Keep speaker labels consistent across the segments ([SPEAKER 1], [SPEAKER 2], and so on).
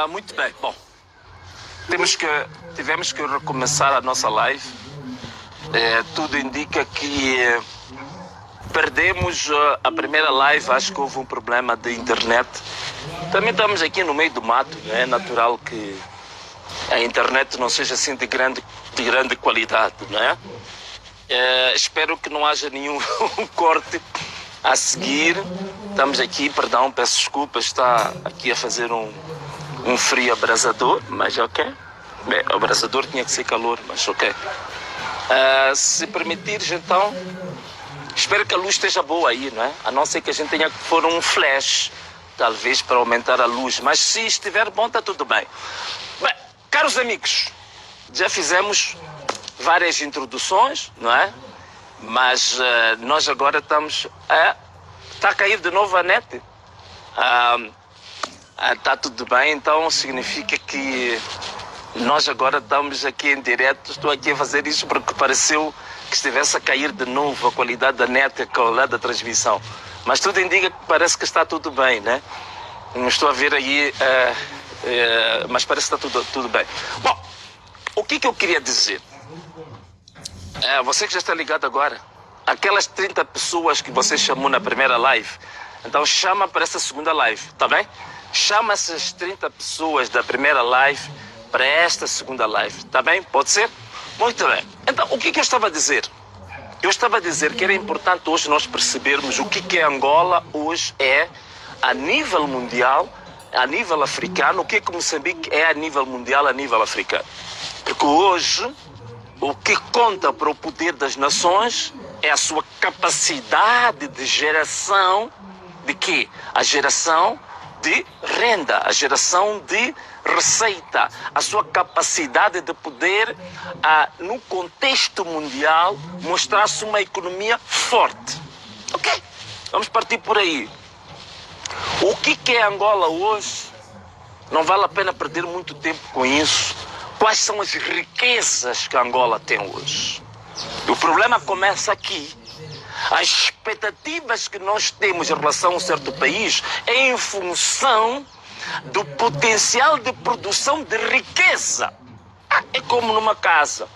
[SPEAKER 1] Muito bem. Bom, tivemos que recomeçar a nossa live. Tudo indica que perdemos a primeira live. Acho que houve um problema de internet. Também estamos aqui no meio do mato. É natural que a internet não seja assim de grande qualidade, não é? Espero que não haja nenhum corte a seguir. Estamos aqui, perdão, peço desculpas, está aqui a fazer um frio abrasador, mas ok. Bem, o abrasador tinha que ser calor, mas ok. Se permitires, então, espero que a luz esteja boa aí, não é? A não ser que a gente tenha que pôr um flash, talvez, para aumentar a luz, mas se estiver bom, está tudo bem. Bem, caros amigos, já fizemos várias introduções, não é? Mas nós agora estamos está a cair de novo a net. Está tudo bem, então significa que nós agora estamos aqui em direto. Estou aqui a fazer isso porque pareceu que estivesse a cair de novo a qualidade da net, a qualidade da transmissão. Mas tudo indica que parece que está tudo bem, né? Não estou a ver aí, mas parece que está tudo bem. Bom, o que eu queria dizer? Você que já está ligado agora, aquelas 30 pessoas que você chamou na primeira live, então chama para essa segunda live, tá bem? Chama essas 30 pessoas da primeira live para esta segunda live, tá bem? Pode ser? Muito bem. Então, o que eu estava a dizer? Eu estava a dizer que era importante hoje nós percebermos o que Angola hoje é a nível mundial, a nível africano, o que Moçambique é a nível mundial, a nível africano. Porque hoje, o que conta para o poder das nações é a sua capacidade de geração de quê? A geração de renda, a geração de receita, a sua capacidade de poder, no contexto mundial, mostrar-se uma economia forte. Ok? Vamos partir por aí. O que é Angola hoje? Não vale a pena perder muito tempo com isso. Quais são as riquezas que Angola tem hoje? O problema começa aqui. As expectativas que nós temos em relação a um certo país é em função do potencial de produção de riqueza. É como numa casa.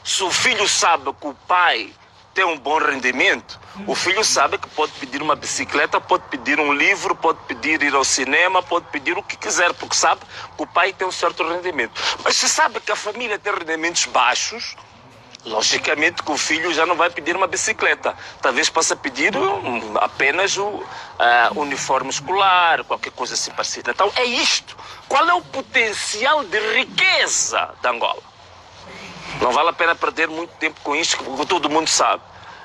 [SPEAKER 1] Se o filho sabe que o pai tem um bom rendimento, o filho sabe que pode pedir uma bicicleta, pode pedir um livro, pode pedir ir ao cinema, pode pedir o que quiser, porque sabe que o pai tem um certo rendimento. Mas se sabe que a família tem rendimentos baixos, logicamente que o filho já não vai pedir uma bicicleta. Talvez possa pedir apenas o uniforme escolar, qualquer coisa assim parecida. Então é isto. Qual é o potencial de riqueza da Angola? Não vale a pena perder muito tempo com isto, porque todo mundo sabe.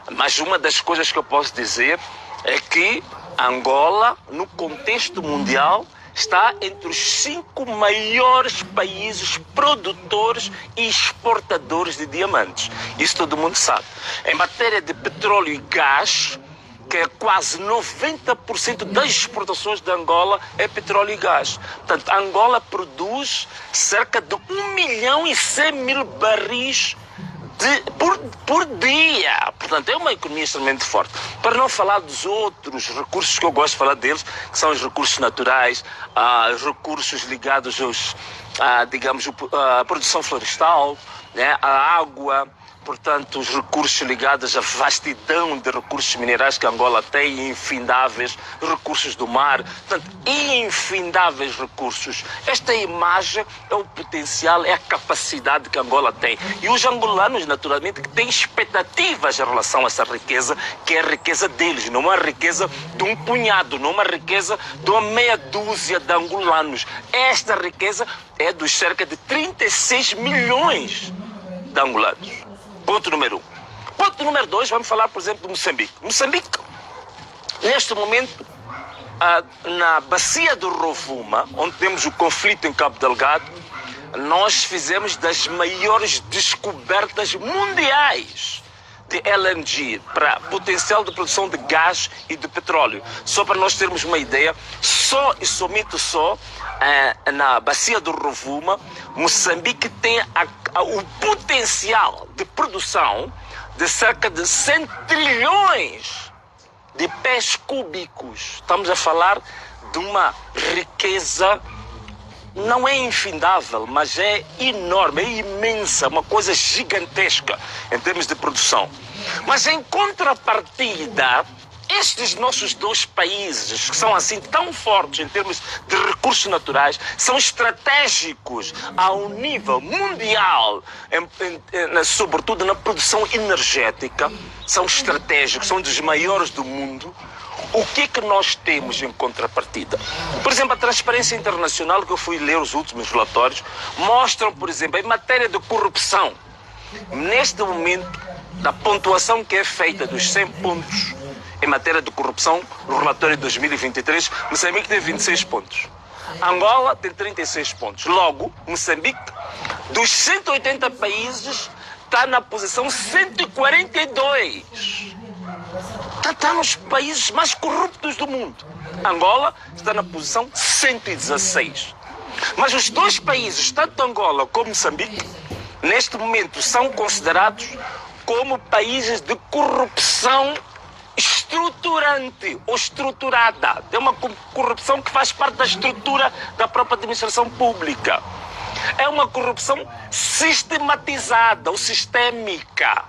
[SPEAKER 1] Mas uma das coisas que eu posso dizer é que Angola, no contexto mundial, está entre os 5 maiores países produtores e exportadores de diamantes. Isso todo mundo sabe. Em matéria de petróleo e gás, que é quase 90% das exportações de Angola é petróleo e gás. Portanto, Angola produz cerca de 1.100.000 barris por dia. Portanto, é uma economia extremamente forte. Para não falar dos outros recursos que eu gosto de falar deles, que são os recursos naturais, recursos ligados digamos, à produção florestal, né, à água, portanto, os recursos ligados à vastidão de recursos minerais que Angola tem, infindáveis recursos do mar, portanto, infindáveis recursos. Esta imagem é o potencial, é a capacidade que Angola tem. E os angolanos, naturalmente, que têm expectativas em relação a essa riqueza, que é a riqueza deles, não é a riqueza de um punhado, não é uma riqueza de uma meia dúzia de angolanos. Esta riqueza é dos cerca de 36 milhões de angolanos. Ponto número 1. Ponto número 2, vamos falar, por exemplo, de Moçambique. Moçambique, neste momento, na bacia do Rovuma, onde temos o conflito em Cabo Delgado, nós fizemos das maiores descobertas mundiais de LNG, para potencial de produção de gás e de petróleo. Só para nós termos uma ideia, só e somente na bacia do Rovuma, Moçambique tem o potencial de produção de cerca de 100 trilhões de pés cúbicos. Estamos a falar de uma riqueza não é infindável, mas é enorme, é imensa, uma coisa gigantesca em termos de produção. Mas em contrapartida, estes nossos dois países, que são assim tão fortes em termos de recursos naturais, são estratégicos ao nível mundial, sobretudo na produção energética, são estratégicos, são dos maiores do mundo. O que é que nós temos em contrapartida? Por exemplo, a Transparência Internacional, que eu fui ler os últimos relatórios, mostram, por exemplo, em matéria de corrupção, neste momento, da pontuação que é feita dos 100 pontos em matéria de corrupção, no relatório de 2023, Moçambique tem 26 pontos. Angola tem 36 pontos. Logo, Moçambique, dos 180 países, está na posição 142. Está nos países mais corruptos do mundo. Angola está na posição 116. Mas os dois países, tanto Angola como Moçambique, neste momento são considerados como países de corrupção estruturante ou estruturada. É uma corrupção que faz parte da estrutura da própria administração pública. É uma corrupção sistematizada ou sistémica.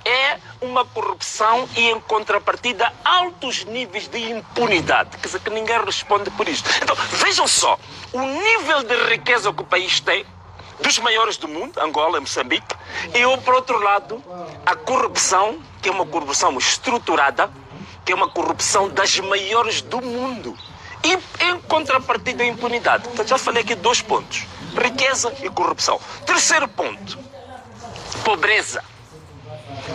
[SPEAKER 1] É uma corrupção e, em contrapartida, altos níveis de impunidade. Quer dizer, que ninguém responde por isto. Então, vejam só, o nível de riqueza que o país tem, dos maiores do mundo, Angola e Moçambique, e, por outro lado, a corrupção, que é uma corrupção estruturada, que é uma corrupção das maiores do mundo. E, em contrapartida, a impunidade. Então, já falei aqui 2 pontos. Riqueza e corrupção. Terceiro ponto. Pobreza.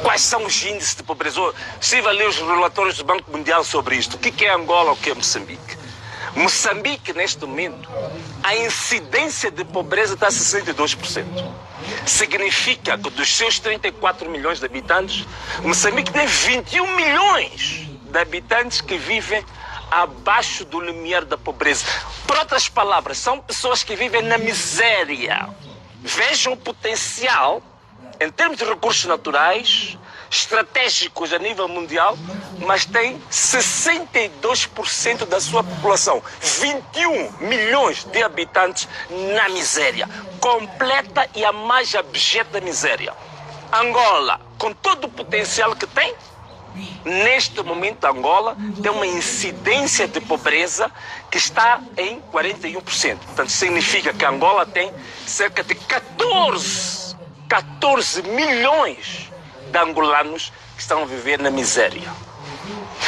[SPEAKER 1] Quais são os índices de pobreza? Estive a ler os relatórios do Banco Mundial sobre isto. O que é Angola, o que é Moçambique? Moçambique, neste momento, a incidência de pobreza está a 62%. Significa que dos seus 34 milhões de habitantes, Moçambique tem 21 milhões de habitantes que vivem abaixo do limiar da pobreza. Por outras palavras, são pessoas que vivem na miséria. Vejam o potencial, em termos de recursos naturais, estratégicos a nível mundial, mas tem 62% da sua população, 21 milhões de habitantes na miséria, completa e a mais abjeta miséria. Angola, com todo o potencial que tem, neste momento Angola tem uma incidência de pobreza que está em 41%. Portanto, significa que Angola tem cerca de 14 milhões de angolanos que estão a viver na miséria.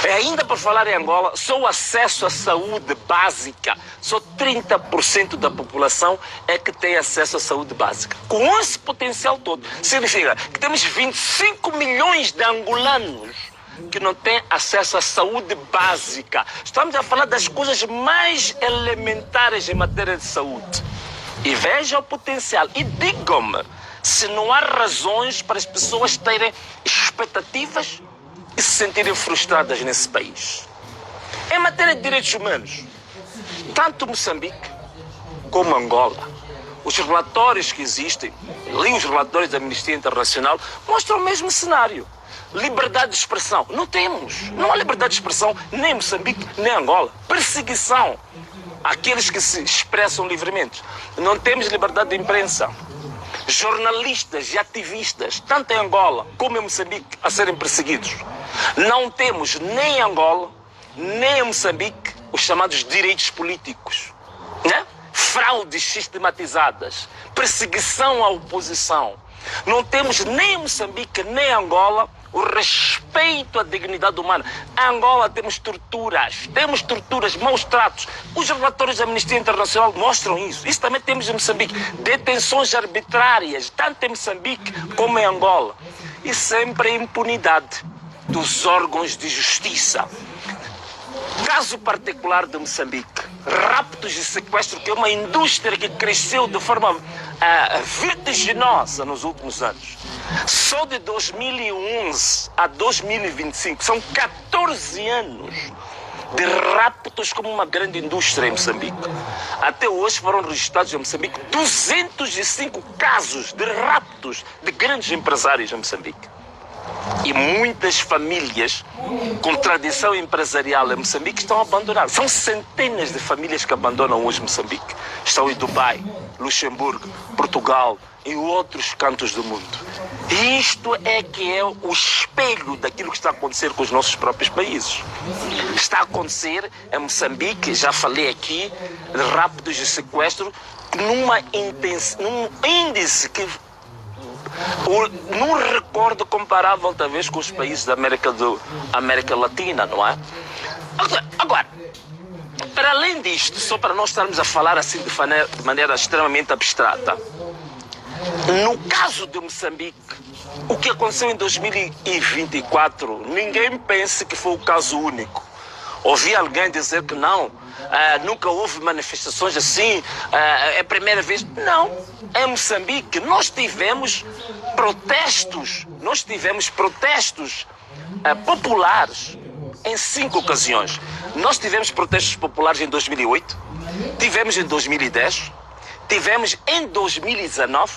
[SPEAKER 1] E ainda por falar em Angola, só o acesso à saúde básica, só 30% da população é que tem acesso à saúde básica. Com esse potencial todo, significa que temos 25 milhões de angolanos que não têm acesso à saúde básica. Estamos a falar das coisas mais elementares em matéria de saúde. E veja o potencial. E digam-me se não há razões para as pessoas terem expectativas e se sentirem frustradas nesse país. Em matéria de direitos humanos, tanto Moçambique como Angola, os relatórios que existem, li os relatórios da Amnistia Internacional, mostram o mesmo cenário. Liberdade de expressão. Não temos. Não há liberdade de expressão nem em Moçambique, nem em Angola. Perseguição àqueles que se expressam livremente. Não temos liberdade de imprensa. Jornalistas e ativistas, tanto em Angola como em Moçambique, a serem perseguidos. Não temos nem em Angola, nem em Moçambique, os chamados direitos políticos, né? Fraudes sistematizadas, perseguição à oposição. Não temos nem em Moçambique, nem em Angola, o respeito à dignidade humana. Em Angola temos torturas, maus tratos. Os relatórios da Amnistia Internacional mostram isso. Isso também temos em Moçambique. Detenções arbitrárias, tanto em Moçambique como em Angola. E sempre a impunidade dos órgãos de justiça. Caso particular de Moçambique, raptos e sequestro, que é uma indústria que cresceu de forma vertiginosa nos últimos anos. Só de 2011 a 2025, são 14 anos de raptos como uma grande indústria em Moçambique. Até hoje foram registrados em Moçambique 205 casos de raptos de grandes empresários em Moçambique. E muitas famílias com tradição empresarial em Moçambique estão abandonadas. São centenas de famílias que abandonam hoje Moçambique. Estão em Dubai, Luxemburgo, Portugal e outros cantos do mundo. E isto é que é o espelho daquilo que está a acontecer com os nossos próprios países. Está a acontecer em Moçambique, já falei aqui, de raptos e sequestros, num índice que num recorde comparável talvez com os países da América Latina, não é? Agora, para além disto, só para não estarmos a falar assim de maneira extremamente abstrata, no caso de Moçambique, o que aconteceu em 2024, ninguém pense que foi o caso único. Ouvi alguém dizer que não, nunca houve manifestações assim, é a primeira vez. Não, em Moçambique nós tivemos protestos populares em 5 ocasiões. Nós tivemos protestos populares em 2008, tivemos em 2010, tivemos em 2019,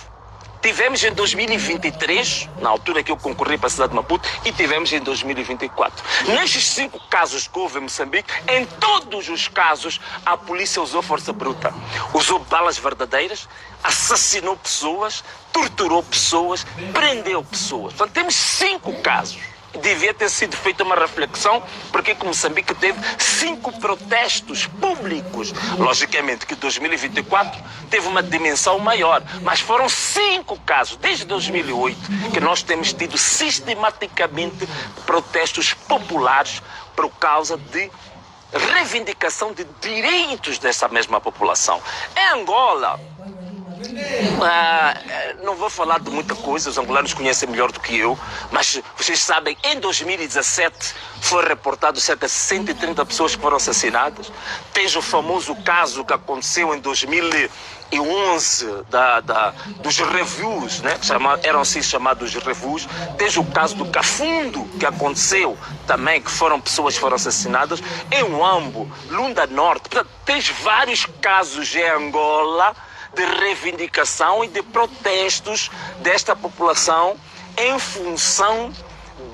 [SPEAKER 1] tivemos em 2023, na altura que eu concorri para a cidade de Maputo, e tivemos em 2024. Nestes 5 casos que houve em Moçambique, em todos os casos, a polícia usou força bruta. Usou balas verdadeiras, assassinou pessoas, torturou pessoas, prendeu pessoas. Portanto, temos 5 casos. Devia ter sido feita uma reflexão porque Moçambique teve 5 protestos públicos. Logicamente que 2024 teve uma dimensão maior, mas foram 5 casos desde 2008 que nós temos tido sistematicamente protestos populares por causa de reivindicação de direitos dessa mesma população. Em Angola, não vou falar de muita coisa, os angolanos conhecem melhor do que eu, mas vocês sabem, em 2017 foi reportado cerca de 130 pessoas que foram assassinadas. Tens o famoso caso que aconteceu em 2011 dos reviews, né? Eram assim chamados reviews. Tens o caso do Cafundo, que aconteceu também, que foram pessoas que foram assassinadas em Huambo, Lunda Norte. Portanto, tens vários casos em Angola de reivindicação e de protestos desta população em função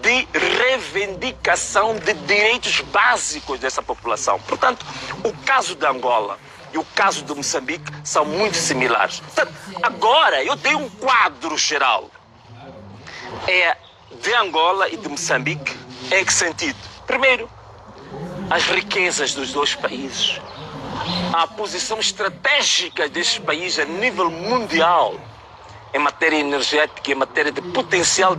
[SPEAKER 1] de reivindicação de direitos básicos dessa população. Portanto, o caso de Angola e o caso de Moçambique são muito similares. Portanto, agora eu dei um quadro geral de Angola e de Moçambique. Em que sentido? Primeiro, as riquezas dos dois países, a posição estratégica destes países a nível mundial em matéria energética, em matéria de potencial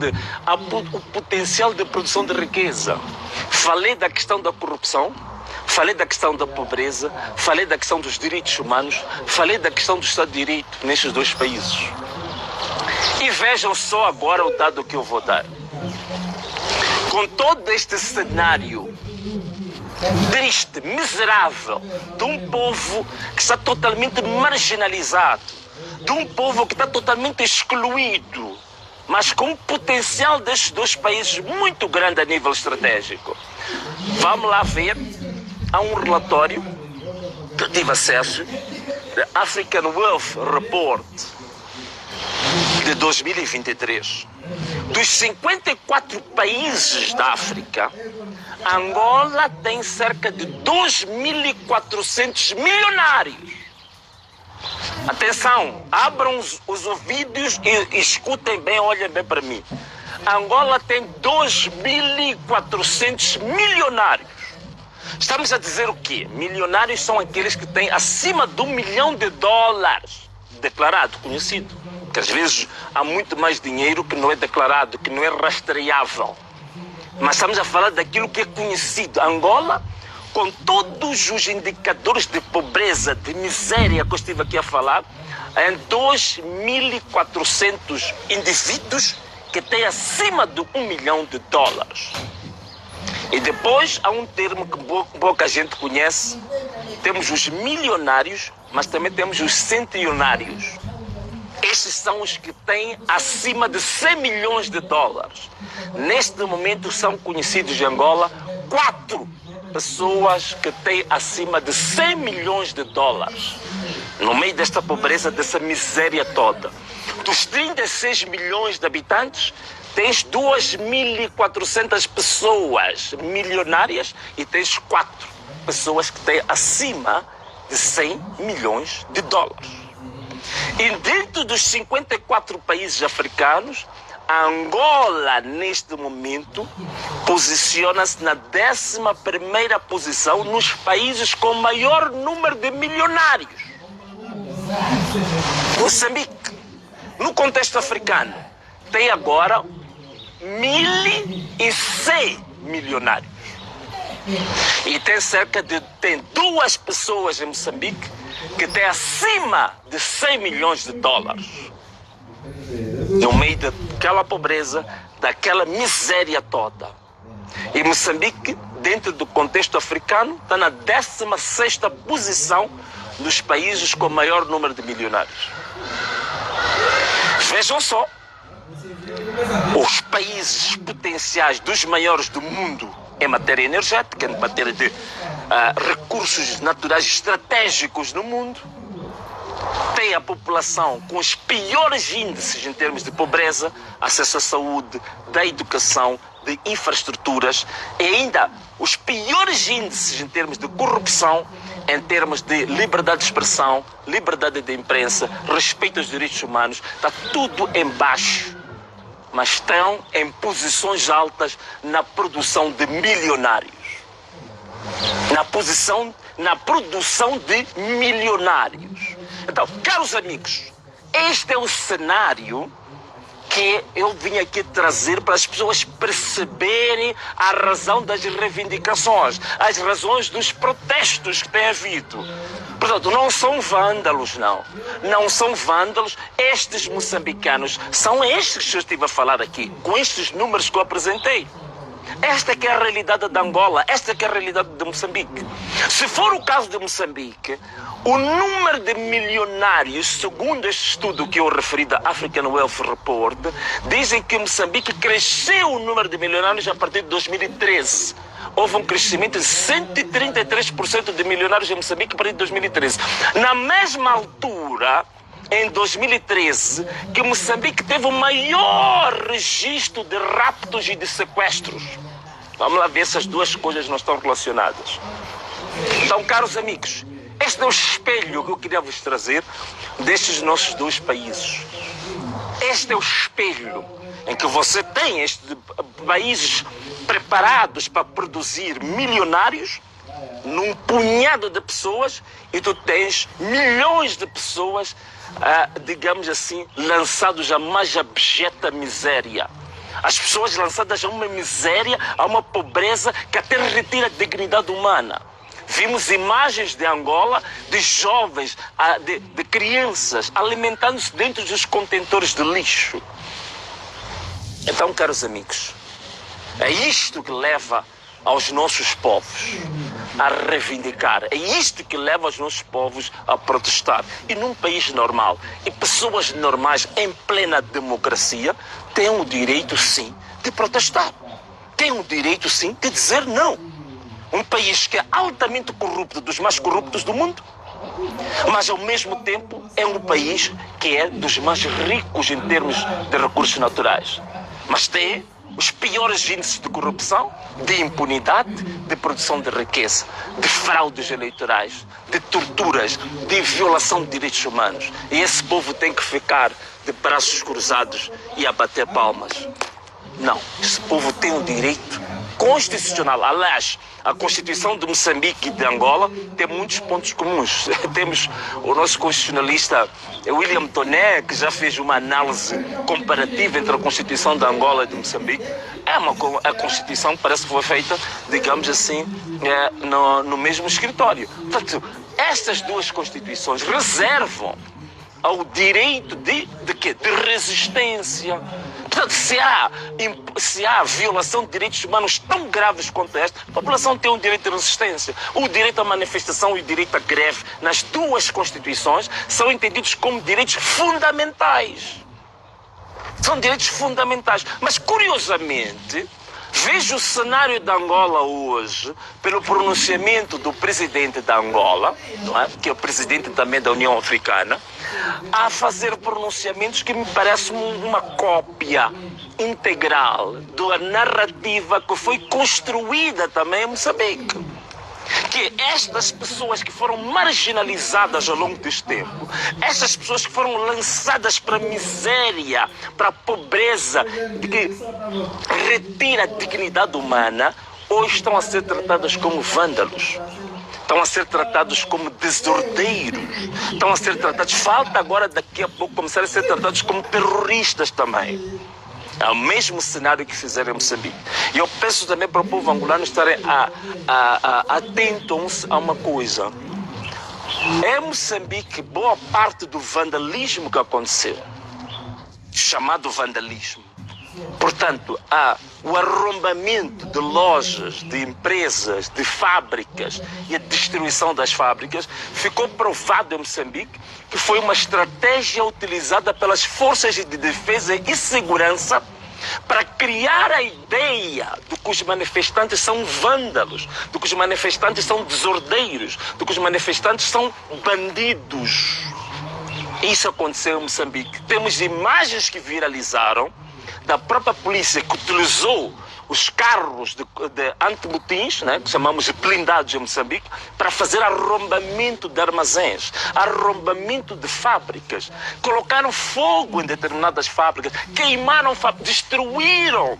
[SPEAKER 1] o potencial de produção de riqueza. Falei da questão da corrupção, falei da questão da pobreza, falei da questão dos direitos humanos, falei da questão do Estado de Direito nestes dois países. E vejam só agora o dado que eu vou dar. Com todo este cenário triste, miserável, de um povo que está totalmente marginalizado, de um povo que está totalmente excluído, mas com um potencial destes dois países muito grande a nível estratégico. Vamos lá ver, há um relatório que tive acesso, The African Wealth Report de 2023. Dos 54 países da África, Angola tem cerca de 2.400 milionários. Atenção, abram os ouvidos e escutem bem, olhem bem para mim. Angola tem 2.400 milionários. Estamos a dizer o quê? Milionários são aqueles que têm acima de $1 milhão declarado, conhecido. Porque às vezes há muito mais dinheiro que não é declarado, que não é rastreável. Mas estamos a falar daquilo que é conhecido. Angola, com todos os indicadores de pobreza, de miséria que eu estive aqui a falar, em 2.400 indivíduos que têm acima de $1 milhão. E depois há um termo que pouca gente conhece. Temos os milionários, mas também temos os centenários. Estes são os que têm acima de $100 milhões. Neste momento são conhecidos em Angola 4 pessoas que têm acima de $100 milhões. No meio desta pobreza, dessa miséria toda. Dos 36 milhões de habitantes, tens 2.400 pessoas milionárias e tens 4 pessoas que têm acima de 100 milhões de dólares. E dentro dos 54 países africanos, a Angola, neste momento, posiciona-se na 11ª posição nos países com maior número de milionários. Moçambique, no contexto africano, tem agora 1.100 milionários. E tem 2 pessoas em Moçambique que têm acima de 100 milhões de dólares. No meio daquela pobreza, daquela miséria toda. E Moçambique, dentro do contexto africano, está na 16ª posição dos países com maior número de milionários. Vejam só, os países potenciais dos maiores do mundo em matéria energética, em matéria de recursos naturais estratégicos no mundo, tem a população com os piores índices em termos de pobreza, acesso à saúde, da educação, de infraestruturas, e ainda os piores índices em termos de corrupção, em termos de liberdade de expressão, liberdade de imprensa, respeito aos direitos humanos. Está tudo em baixo, mas estão em posições altas na produção de milionários. Na produção de milionários. Então, caros amigos, este é o cenário que eu vim aqui trazer para as pessoas perceberem a razão das reivindicações, as razões dos protestos que tem havido. Portanto, não são vândalos, não. Não são vândalos. Estes moçambicanos são estes que eu estive a falar aqui, com estes números que eu apresentei. Esta que é a realidade de Angola, esta que é a realidade de Moçambique. Se for o caso de Moçambique, o número de milionários, segundo este estudo que eu referi da African Wealth Report, dizem que Moçambique cresceu o número de milionários a partir de 2013. Houve um crescimento de 133% de milionários em Moçambique a partir de 2013. Na mesma altura, em 2013, que Moçambique teve o maior registro de raptos e de sequestros. Vamos lá ver se as duas coisas não estão relacionadas. Então, caros amigos, este é o espelho que eu queria vos trazer destes nossos 2 países. Este é o espelho em que você tem estes países preparados para produzir milionários num punhado de pessoas, e tu tens milhões de pessoas, digamos assim, lançados à mais abjeta miséria. As pessoas lançadas a uma miséria, a uma pobreza que até retira a dignidade humana. Vimos imagens de Angola, de jovens, de crianças, alimentando-se dentro dos contentores de lixo. Então, caros amigos, é isto que leva aos nossos povos a reivindicar. É isto que leva os nossos povos a protestar. E num país normal, e pessoas normais em plena democracia têm o direito, sim, de protestar. Têm o direito, sim, de dizer não. Um país que é altamente corrupto, dos mais corruptos do mundo, mas ao mesmo tempo é um país que é dos mais ricos em termos de recursos naturais. Mas tem os piores índices de corrupção, de impunidade, de produção de riqueza, de fraudes eleitorais, de torturas, de violação de direitos humanos. E esse povo tem que ficar de braços cruzados e a bater palmas. Não, esse povo tem um direito constitucional. Aliás, a Constituição de Moçambique e de Angola tem muitos pontos comuns. Temos o nosso constitucionalista William Toné, que já fez uma análise comparativa entre a Constituição de Angola e de Moçambique. A Constituição parece que foi feita, digamos assim, no mesmo escritório. Portanto, estas 2 Constituições reservam ao direito de quê? De resistência. Portanto, se há violação de direitos humanos tão graves quanto esta, a população tem um direito de resistência. O direito à manifestação e o direito à greve, nas 2 Constituições, são entendidos como direitos fundamentais. São direitos fundamentais. Mas, curiosamente, Vejo o cenário da Angola hoje, pelo pronunciamento do presidente da Angola, não é? Que é o presidente também da União Africana, a fazer pronunciamentos que me parecem uma cópia integral da narrativa que foi construída também em Moçambique. Que estas pessoas que foram marginalizadas ao longo deste tempo, estas pessoas que foram lançadas para a miséria, para a pobreza, que retira a dignidade humana, hoje estão a ser tratadas como vândalos. Estão a ser tratados como desordeiros. Estão a ser tratados, falta agora daqui a pouco começar a ser tratados como terroristas também. É o mesmo cenário que fizeram em Moçambique. E eu peço também para o povo angolano estarem atentos a uma coisa. Em Moçambique, boa parte do vandalismo que aconteceu, chamado vandalismo, portanto, há o arrombamento de lojas, de empresas, de fábricas e a destruição das fábricas, ficou provado em Moçambique que foi uma estratégia utilizada pelas forças de defesa e segurança para criar a ideia de que os manifestantes são vândalos, de que os manifestantes são desordeiros, de que os manifestantes são bandidos. Isso aconteceu em Moçambique. Temos imagens que viralizaram da própria polícia que utilizou os carros de antimotins, né, que chamamos de blindados em Moçambique, para fazer arrombamento de armazéns, arrombamento de fábricas. Colocaram fogo em determinadas fábricas, queimaram fábricas, destruíram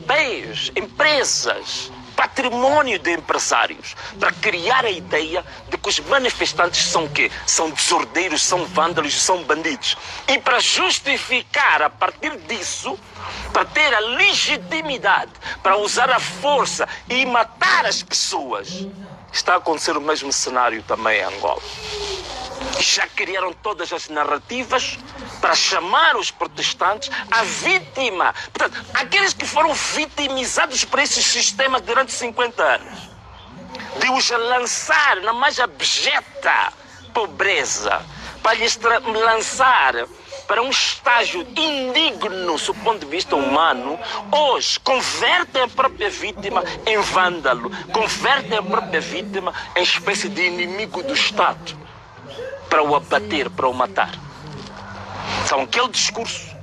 [SPEAKER 1] bens, empresas, patrimônio de empresários, para criar a ideia de que os manifestantes são o quê? São desordeiros, são vândalos, são bandidos. E para justificar, a partir disso, para ter a legitimidade, para usar a força e matar as pessoas, está a acontecer o mesmo cenário também em Angola. Já criaram todas as narrativas para chamar os protestantes a vítima. Portanto, aqueles que foram vitimizados por esse sistema durante 50 anos, de os lançar na mais abjeta pobreza, para lhes lançar para um estágio indigno, do ponto de vista humano, hoje convertem a própria vítima em vândalo, convertem a própria vítima em espécie de inimigo do Estado, para o abater, para o matar. São aquele discurso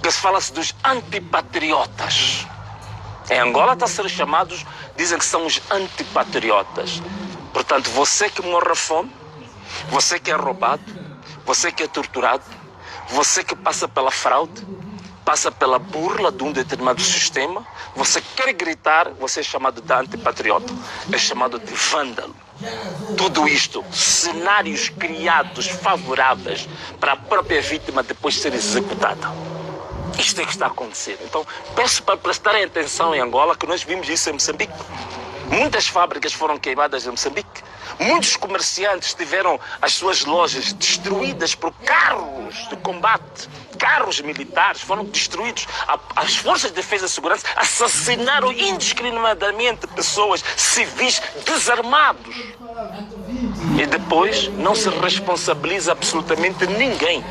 [SPEAKER 1] que se fala-se dos antipatriotas. Em Angola está a ser chamados, dizem que são os antipatriotas. Portanto, você que morre à fome, você que é roubado, você que é torturado, você que passa pela fraude, passa pela burla de um determinado sistema, você quer gritar, você é chamado de antipatriota, é chamado de vândalo. Tudo isto, cenários criados favoráveis para a própria vítima depois ser executada. Isto é que está acontecendo. Então, peço para prestarem atenção em Angola, que nós vimos isso em Moçambique. Muitas fábricas foram queimadas em Moçambique. Muitos comerciantes tiveram as suas lojas destruídas por carros de combate, carros militares foram destruídos. As forças de defesa e segurança assassinaram indiscriminadamente pessoas, civis desarmados. E depois não se responsabiliza absolutamente ninguém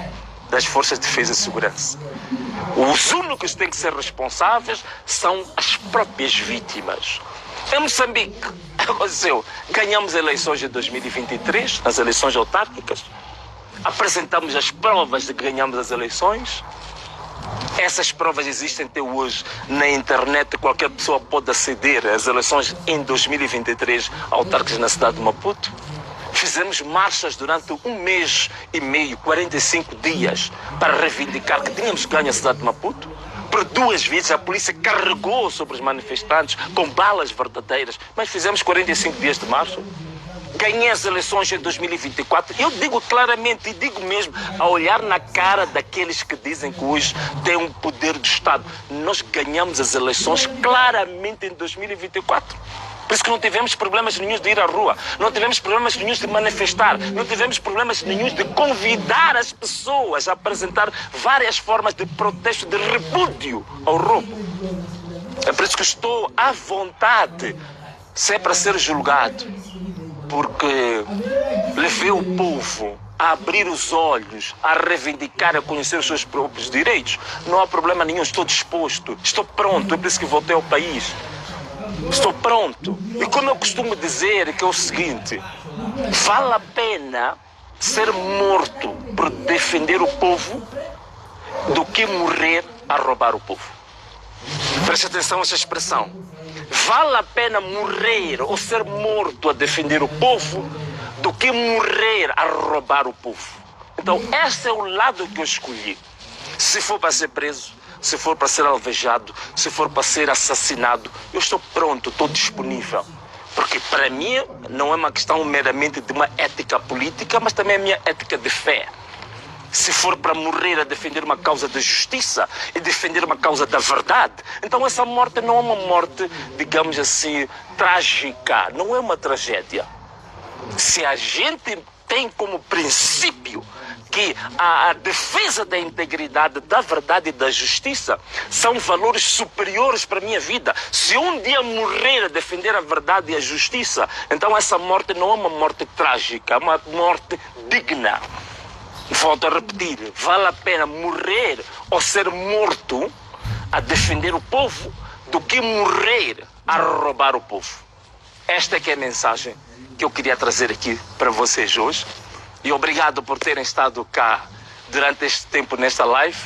[SPEAKER 1] das forças de defesa e segurança. Os únicos que têm que ser responsáveis são as próprias vítimas. Em Moçambique, aconteceu, ganhamos eleições em 2023, as eleições autárquicas, apresentamos as provas de que ganhamos as eleições. Essas provas existem até hoje na internet, qualquer pessoa pode aceder às eleições em 2023 autárquicas na cidade de Maputo. Fizemos marchas durante 1 mês e meio, 45 dias, para reivindicar que tínhamos ganho a cidade de Maputo. Por 2 vezes a polícia carregou sobre os manifestantes com balas verdadeiras, mas fizemos 45 dias de marcha. Ganhei as eleições em 2024. Eu digo claramente e digo mesmo, a olhar na cara daqueles que dizem que hoje têm um poder do Estado. Nós ganhamos as eleições claramente em 2024. Por isso que não tivemos problemas nenhum de ir à rua, não tivemos problemas nenhum de manifestar, não tivemos problemas nenhum de convidar as pessoas a apresentar várias formas de protesto, de repúdio ao roubo. É por isso que estou à vontade, se é para ser julgado, porque levei o povo a abrir os olhos, a reivindicar, a conhecer os seus próprios direitos, não há problema nenhum, estou disposto, estou pronto, é por isso que voltei ao país. Estou pronto. E como eu costumo dizer, que é o seguinte, vale a pena ser morto por defender o povo do que morrer a roubar o povo. Preste atenção a essa expressão. Vale a pena morrer ou ser morto a defender o povo do que morrer a roubar o povo. Então, esse é o lado que eu escolhi. Se for para ser preso, se for para ser alvejado, se for para ser assassinado, eu estou pronto, estou disponível. Porque para mim não é uma questão meramente de uma ética política, mas também é a minha ética de fé. Se for para morrer a defender uma causa de justiça e defender uma causa da verdade, então essa morte não é uma morte, digamos assim, trágica, não é uma tragédia. Se a gente tem como princípio que a defesa da integridade, da verdade e da justiça são valores superiores para a minha vida. Se um dia morrer a defender a verdade e a justiça, então essa morte não é uma morte trágica, é uma morte digna. Volto a repetir, vale a pena morrer ou ser morto a defender o povo do que morrer a roubar o povo. Esta é que é a mensagem que eu queria trazer aqui para vocês hoje. E obrigado por terem estado cá durante este tempo nesta live.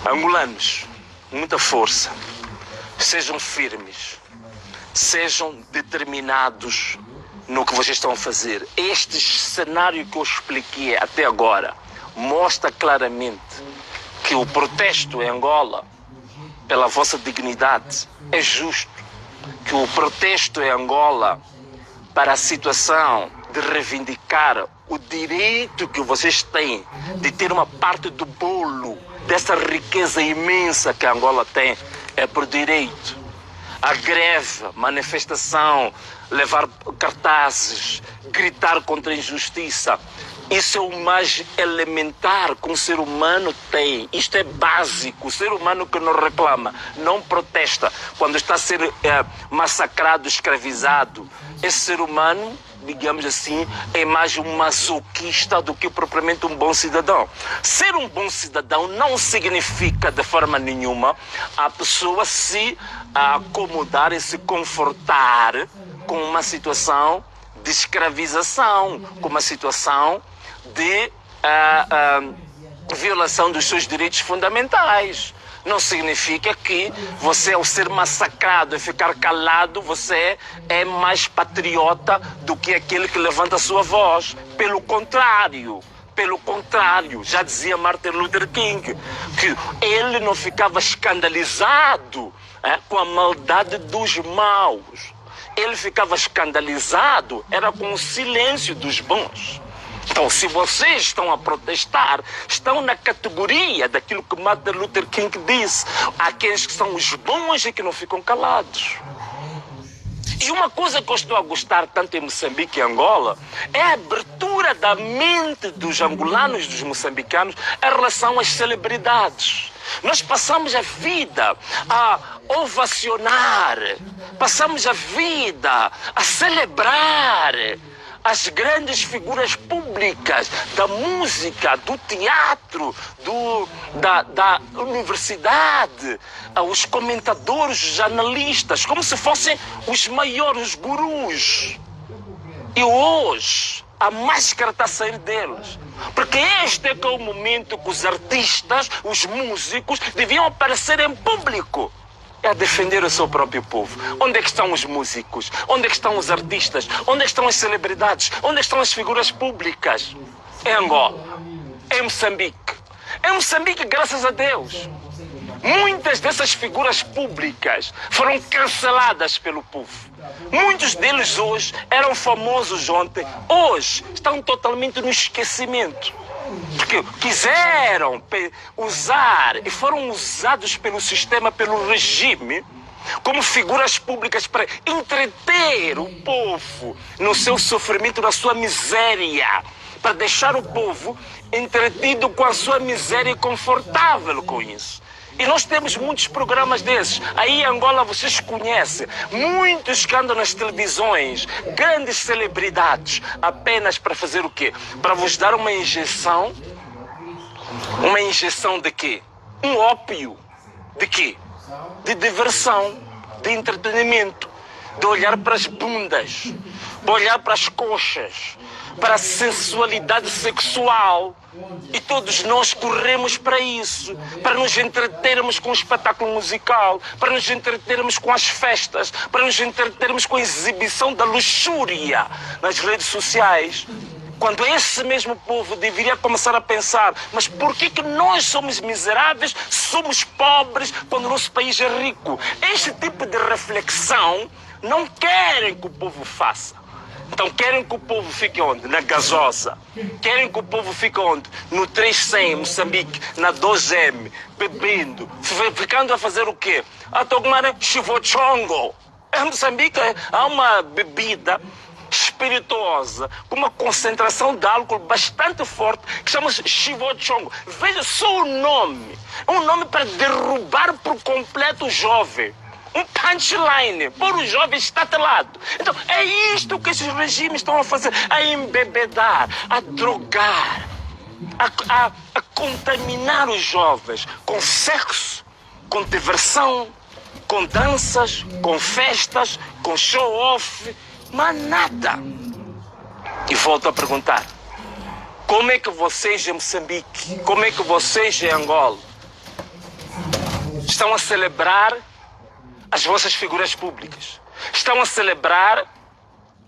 [SPEAKER 1] Angolanos, muita força. Sejam firmes. Sejam determinados no que vocês estão a fazer. Este cenário que eu expliquei até agora mostra claramente que o protesto em Angola pela vossa dignidade é justo. Que o protesto em Angola para a situação de reivindicar o direito que vocês têm de ter uma parte do bolo dessa riqueza imensa que a Angola tem é por direito. A greve, manifestação, levar cartazes, gritar contra a injustiça, isso é o mais elementar que um ser humano tem. Isto é básico. O ser humano que não reclama, não protesta quando está a ser massacrado, escravizado, esse ser humano, digamos assim, é mais um masoquista do que propriamente um bom cidadão. Ser um bom cidadão não significa de forma nenhuma a pessoa se acomodar e se confortar com uma situação de escravização, com uma situação de violação dos seus direitos fundamentais. Não significa que você, ao ser massacrado e ficar calado, você é mais patriota do que aquele que levanta a sua voz. Pelo contrário, já dizia Martin Luther King, que ele não ficava escandalizado com a maldade dos maus. Ele ficava escandalizado, era com o silêncio dos bons. Então, se vocês estão a protestar, estão na categoria daquilo que Martin Luther King disse, aqueles que são os bons e que não ficam calados. E uma coisa que eu estou a gostar tanto em Moçambique e Angola é a abertura da mente dos angolanos e dos moçambicanos em relação às celebridades. Nós passamos a vida a ovacionar, passamos a vida a celebrar as grandes figuras públicas da música, do teatro, da universidade, os comentadores, os jornalistas, como se fossem os maiores gurus. E hoje a máscara está a sair deles. Porque este é que é o momento que os artistas, os músicos, deviam aparecer em público. É a defender o seu próprio povo. Onde é que estão os músicos? Onde é que estão os artistas? Onde é que estão as celebridades? Onde é que estão as figuras públicas? Em Angola, em Moçambique. Em Moçambique, graças a Deus, muitas dessas figuras públicas foram canceladas pelo povo. Muitos deles hoje eram famosos ontem, hoje estão totalmente no esquecimento. Porque quiseram usar e foram usados pelo sistema, pelo regime, como figuras públicas para entreter o povo no seu sofrimento, na sua miséria, para deixar o povo entretido com a sua miséria e confortável com isso. E nós temos muitos programas desses. Aí em Angola vocês conhecem muitos que andam nas televisões, grandes celebridades, apenas para fazer o quê? Para vos dar uma injeção. Uma injeção de quê? Um ópio. De quê? De diversão, de entretenimento, de olhar para as bundas, de olhar para as coxas, para a sensualidade sexual. E todos nós corremos para isso, para nos entretermos com o espetáculo musical, para nos entretermos com as festas, para nos entretermos com a exibição da luxúria nas redes sociais. Quando esse mesmo povo deveria começar a pensar, mas por que nós somos miseráveis, somos pobres, quando o nosso país é rico? Este tipo de reflexão não querem que o povo faça. Então querem que o povo fique onde? Na gasosa. Querem que o povo fique onde? No 300, em Moçambique, na 2M, bebendo, ficando a fazer o quê? A tomar chivochongo. Em Moçambique há uma bebida espirituosa, com uma concentração de álcool bastante forte, que chama-se chivochongo. Veja só o nome. É um nome para derrubar por completo o jovem. Um punchline, pôr o jovem estatelado. Então, é isto que esses regimes estão a fazer, a embebedar, a drogar, a contaminar os jovens com sexo, com diversão, com danças, com festas, com show-off, mas nada. E volto a perguntar, como é que vocês em Moçambique, como é que vocês em Angola estão a celebrar as vossas figuras públicas? Estão a celebrar,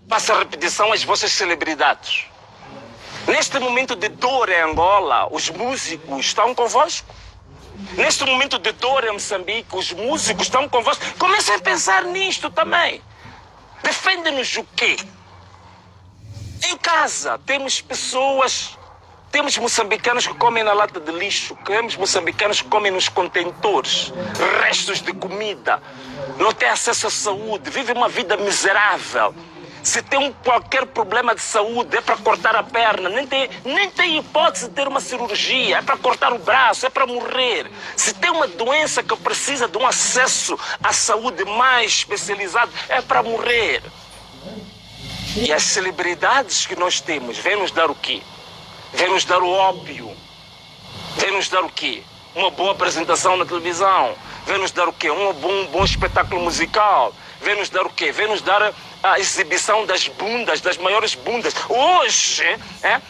[SPEAKER 1] passa a repetição, as vossas celebridades. Neste momento de dor em Angola, os músicos estão convosco. Neste momento de dor em Moçambique, os músicos estão convosco. Comecem a pensar nisto também. Defende-nos o quê? Em casa temos pessoas, temos moçambicanos que comem na lata de lixo, temos moçambicanos que comem nos contentores, restos de comida, não têm acesso à saúde, vivem uma vida miserável. Se tem qualquer problema de saúde, é para cortar a perna, nem tem hipótese de ter uma cirurgia, é para cortar o braço, é para morrer. Se tem uma doença que precisa de um acesso à saúde mais especializado, é para morrer. E as celebridades que nós temos, vêm nos dar o quê? Vêm nos dar o ópio. Vêm nos dar o quê? Uma boa apresentação na televisão. Vêm nos dar o quê? Um bom espetáculo musical. Vem nos dar o quê? Vem nos dar a exibição das bundas, das maiores bundas. Hoje,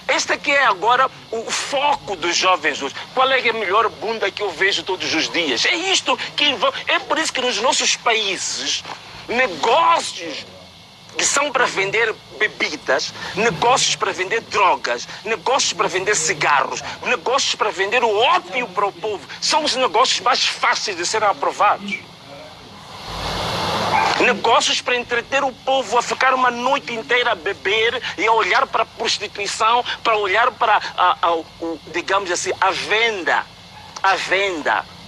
[SPEAKER 1] este aqui é agora o foco dos jovens hoje. Qual é a melhor bunda que eu vejo todos os dias? É isto que envolve. É por isso que nos nossos países, negócios que são para vender bebidas, negócios para vender drogas, negócios para vender cigarros, negócios para vender o ópio para o povo, são os negócios mais fáceis de serem aprovados. Negócios para entreter o povo a ficar uma noite inteira a beber e a olhar para a prostituição, para olhar para, digamos assim, a venda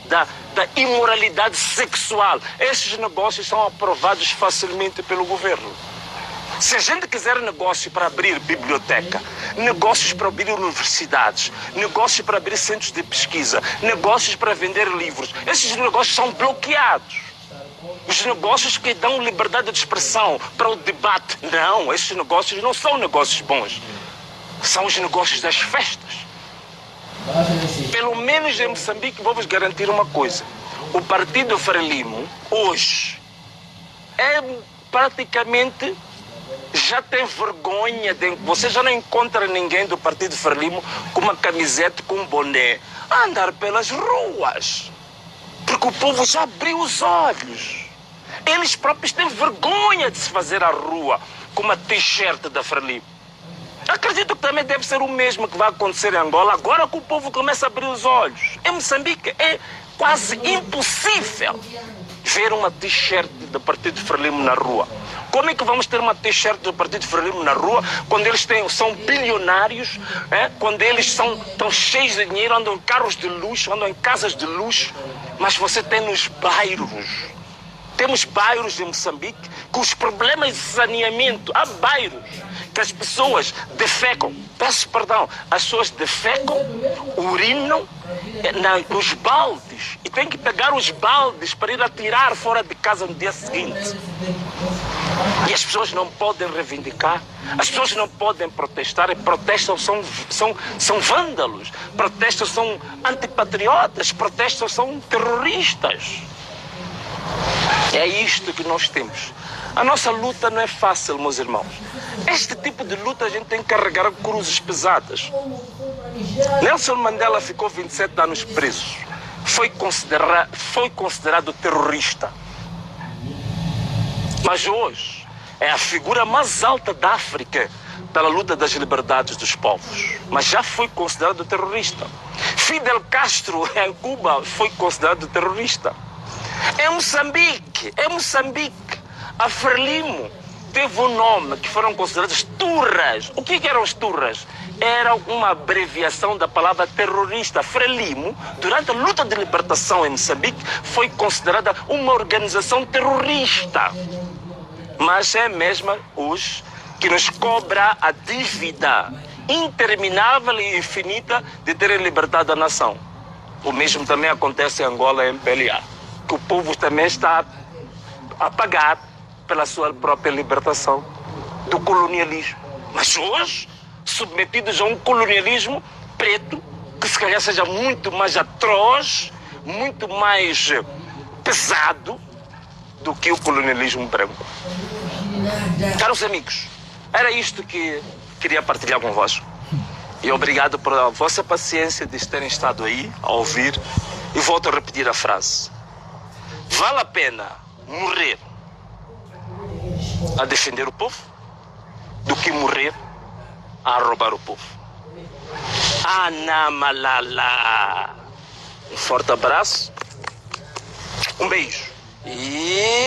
[SPEAKER 1] da imoralidade sexual. Esses negócios são aprovados facilmente pelo governo. Se a gente quiser negócio para abrir biblioteca, negócios para abrir universidades, negócios para abrir centros de pesquisa, negócios para vender livros, esses negócios são bloqueados. Os negócios que dão liberdade de expressão para o debate, não, esses negócios não são negócios bons. São os negócios das festas. Pelo menos em Moçambique, vou-vos garantir uma coisa. O Partido Frelimo, hoje, é praticamente... já tem vergonha, você já não encontra ninguém do Partido Frelimo com uma camiseta, com um boné, a andar pelas ruas. Porque o povo já abriu os olhos. Eles próprios têm vergonha de se fazer à rua com uma t-shirt da Frelimo. Acredito que também deve ser o mesmo que vai acontecer em Angola, agora que o povo começa a abrir os olhos. Em Moçambique é quase impossível ver uma t-shirt do Partido Frelimo na rua. Como é que vamos ter uma t-shirt do Partido Frelimo na rua quando eles são bilionários, quando eles estão cheios de dinheiro, andam em carros de luxo, andam em casas de luxo, mas você tem nos bairros. Temos bairros em Moçambique com os problemas de saneamento. Há bairros que as pessoas defecam, peço perdão, as pessoas defecam, urinam nos baldes e tem que pegar os baldes para ir atirar fora de casa no dia seguinte. E as pessoas não podem reivindicar, as pessoas não podem protestar, e protestam, são vândalos, protestam, são antipatriotas, protestam, são terroristas. É isto que nós temos. A nossa luta não é fácil, meus irmãos. Este tipo de luta a gente tem que carregar cruzes pesadas. Nelson Mandela ficou 27 anos preso. Foi considerado terrorista. Mas hoje é a figura mais alta da África pela luta das liberdades dos povos. Mas já foi considerado terrorista. Fidel Castro, em Cuba, foi considerado terrorista. Em Moçambique, a Frelimo teve um nome que foram consideradas turras. O que eram as turras? Era uma abreviação da palavra terrorista. Frelimo, durante a luta de libertação em Moçambique, foi considerada uma organização terrorista. Mas é mesmo os que nos cobra a dívida interminável e infinita de terem libertado a nação. O mesmo também acontece em Angola e em PLA, que o povo também está a pagar pela sua própria libertação do colonialismo. Mas hoje, submetidos a um colonialismo preto, que se calhar seja muito mais atroz, muito mais pesado do que o colonialismo branco. Caros amigos, era isto que queria partilhar convosco. E obrigado pela vossa paciência de terem estado aí a ouvir. E volto a repetir a frase. Vale a pena morrer a defender o povo do que morrer a roubar o povo. Anamalala. Um forte abraço, um beijo e...